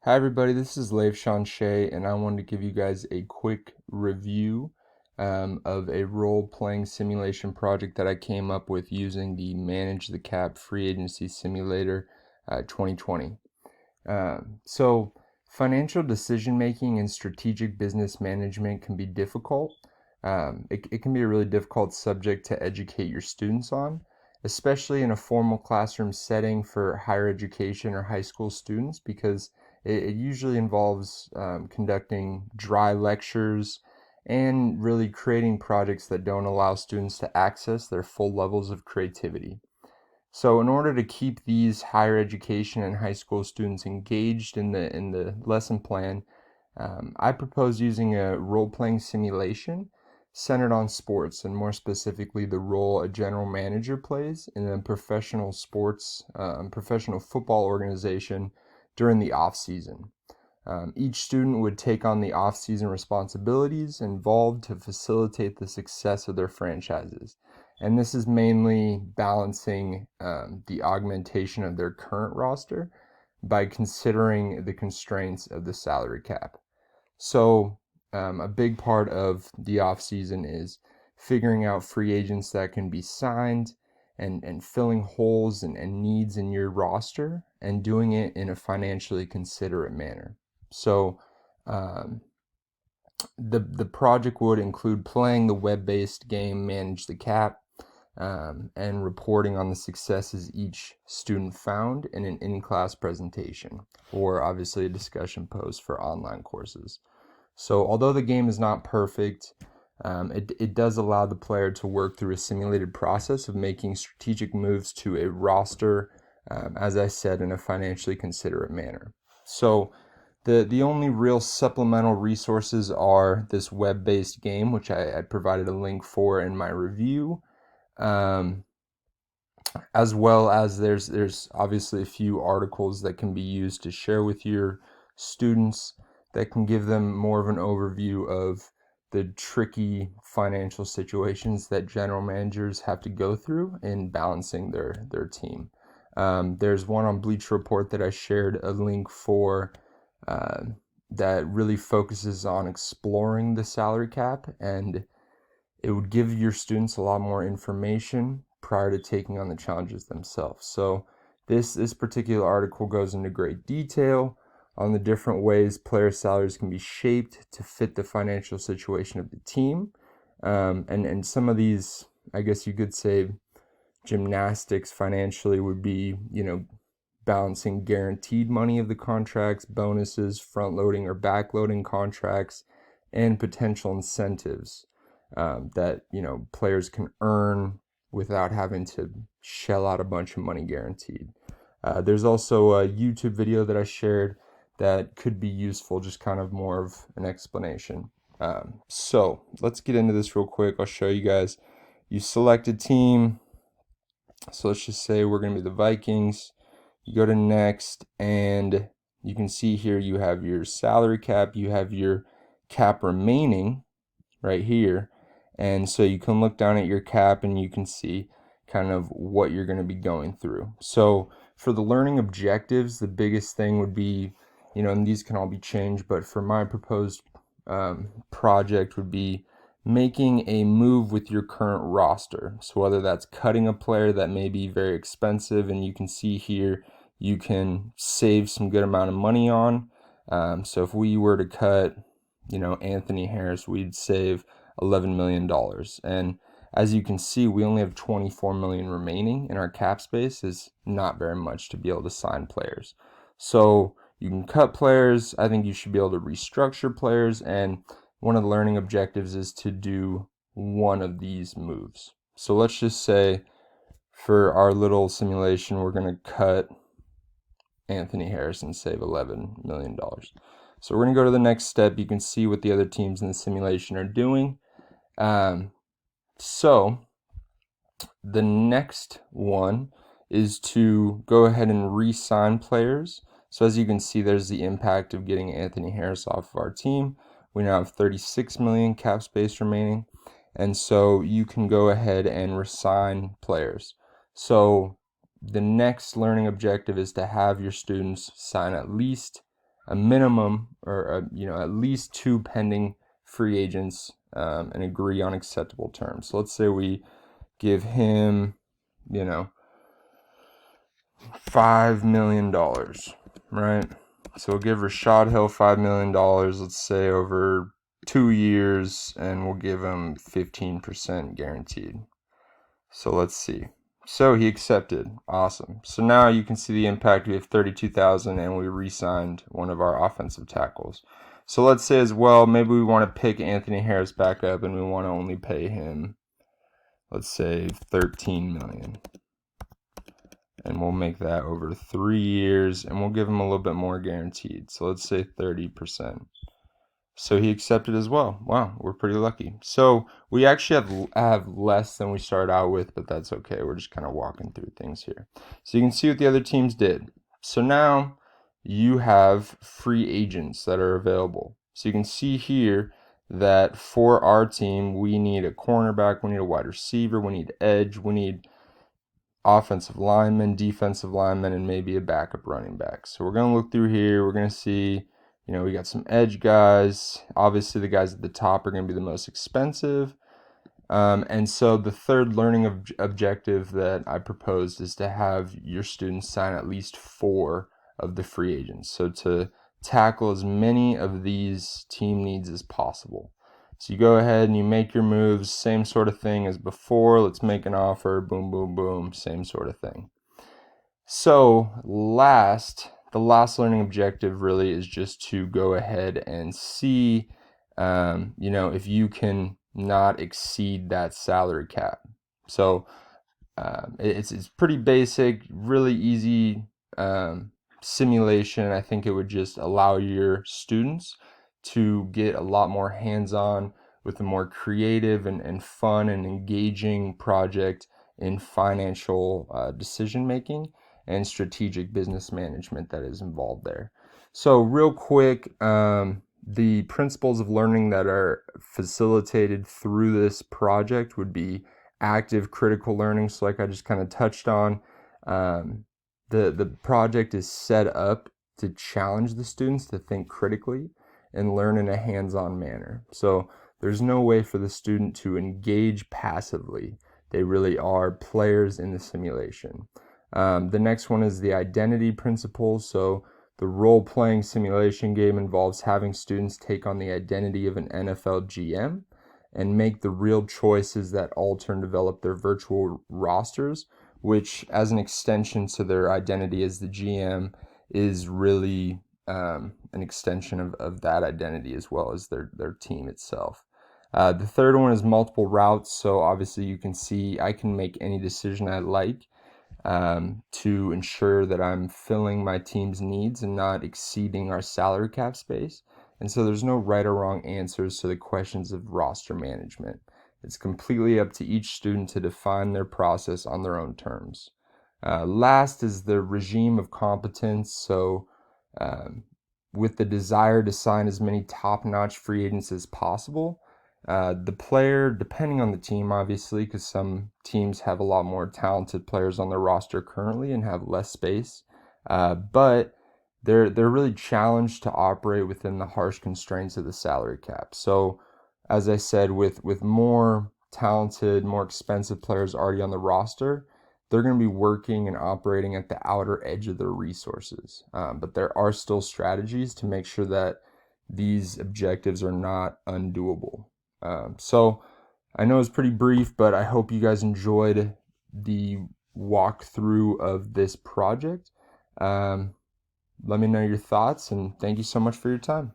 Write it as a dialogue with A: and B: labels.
A: Hi everybody, this is Leif Sean Shea, and I wanted to give you guys a quick review of a role-playing simulation project that I came up with using the Manage the Cap Free Agency Simulator 2020. So financial decision making and strategic business management can be difficult. It can be a really difficult subject to educate your students on, especially in a formal classroom setting for higher education or high school students, because it usually involves conducting dry lectures and really creating projects that don't allow students to access their full levels of creativity. So in order to keep these higher education and high school students engaged in the lesson plan, I propose using a role-playing simulation centered on sports, and more specifically the role a general manager plays in a professional football organization during the off season. Each student would take on the off-season responsibilities involved to facilitate the success of their franchises. And this is mainly balancing the augmentation of their current roster by considering the constraints of the salary cap. So, a big part of the off-season is figuring out free agents that can be signed and filling holes and needs in your roster and doing it in a financially considerate manner. So the project would include playing the web-based game Manage the Cap, and reporting on the successes each student found in an in-class presentation, or obviously a discussion post for online courses. So although the game is not perfect, it does allow the player to work through a simulated process of making strategic moves to a roster, as I said, in a financially considerate manner. So the only real supplemental resources are this web-based game, which I provided a link for in my review, um, as well as there's obviously a few articles that can be used to share with your students that can give them more of an overview of the tricky financial situations that general managers have to go through in balancing their team. There's one on Bleacher Report that I shared a link for, uh, that really focuses on exploring the salary cap, and it would give your students a lot more information prior to taking on the challenges themselves. So this particular article goes into great detail on the different ways player salaries can be shaped to fit the financial situation of the team. And some of these, I guess you could say, gymnastics financially would be, balancing guaranteed money of the contracts, bonuses, front loading or back loading contracts, and potential incentives that players can earn without having to shell out a bunch of money guaranteed. There's also a YouTube video that I shared that could be useful, just kind of more of an explanation. So let's get into this real quick. I'll show you guys. You select a team. So let's just say we're going to be the Vikings. You go to next, and you can see here you have your salary cap, you have your cap remaining right here. And so you can look down at your cap and you can see kind of what you're going to be going through. So for the learning objectives, the biggest thing would be, and these can all be changed, but for my proposed project would be making a move with your current roster. So whether that's cutting a player that may be very expensive, and you can see here you can save some good amount of money on. So if we were to cut, Anthony Harris, we'd save $11 million. And as you can see, we only have 24 million remaining in our cap space. Is not very much to be able to sign players. So you can cut players. I think you should be able to restructure players. And one of the learning objectives is to do one of these moves. So let's just say for our little simulation, we're going to cut Anthony Harris and save $11 million. So we're going to go to the next step. You can see what the other teams in the simulation are doing. So the next one is to go ahead and re-sign players. So as you can see, there's the impact of getting Anthony Harris off of our team. We now have 36 million cap space remaining. And so you can go ahead and resign players. So the next learning objective is to have your students sign at least a minimum or at least 2 pending free agents and agree on acceptable terms. So let's say we give him, $5 million, right? So we'll give Rashad Hill $5 million, let's say over 2 years, and we'll give him 15% guaranteed. So let's see. So he accepted. Awesome. So now you can see the impact. We have 32,000 and we re-signed one of our offensive tackles. So let's say as well, maybe we want to pick Anthony Harris back up and we want to only pay him, let's say 13 million. And we'll make that over 3 years and we'll give him a little bit more guaranteed. So let's say 30%. So he accepted as well. Wow, we're pretty lucky. So we actually have less than we started out with, but that's okay. We're just kind of walking through things here. So you can see what the other teams did. So now you have free agents that are available. So you can see here that for our team, we need a cornerback, we need a wide receiver, we need edge, we need offensive lineman, defensive lineman, and maybe a backup running back. So we're going to look through here. We're going to see, we got some edge guys. Obviously, the guys at the top are going to be the most expensive. And so the third learning objective that I proposed is to have your students sign at least 4 of the free agents. So to tackle as many of these team needs as possible. So you go ahead and you make your moves, same sort of thing as before. Let's make an offer, boom, boom, boom, same sort of thing. So the last learning objective really is just to go ahead and see, if you can not exceed that salary cap. So it's pretty basic, really easy simulation. I think it would just allow your students to get a lot more hands-on with a more creative and fun and engaging project in financial decision making and strategic business management that is involved there. So real quick, the principles of learning that are facilitated through this project would be active critical learning. So like I just kind of touched on, the project is set up to challenge the students to think critically and learn in a hands-on manner. So there's no way for the student to engage passively. They really are players in the simulation. The next one is the identity principle. So the role-playing simulation game involves having students take on the identity of an NFL GM and make the real choices that alter and develop their virtual rosters, which as an extension to their identity as the GM is really an extension of that identity as well as their team itself. The third one is multiple routes. So obviously you can see I can make any decision I like to ensure that I'm filling my team's needs and not exceeding our salary cap space. And so there's no right or wrong answers to the questions of roster management. It's completely up to each student to define their process on their own terms. Last is the regime of competence. So with the desire to sign as many top-notch free agents as possible, the player, depending on the team, obviously, because some teams have a lot more talented players on their roster currently and have less space, but they're really challenged to operate within the harsh constraints of the salary cap. So, as I said, with more talented, more expensive players already on the roster, they're going to be working and operating at the outer edge of their resources. But there are still strategies to make sure that these objectives are not undoable. So I know it's pretty brief, but I hope you guys enjoyed the walkthrough of this project. Let me know your thoughts, and thank you so much for your time.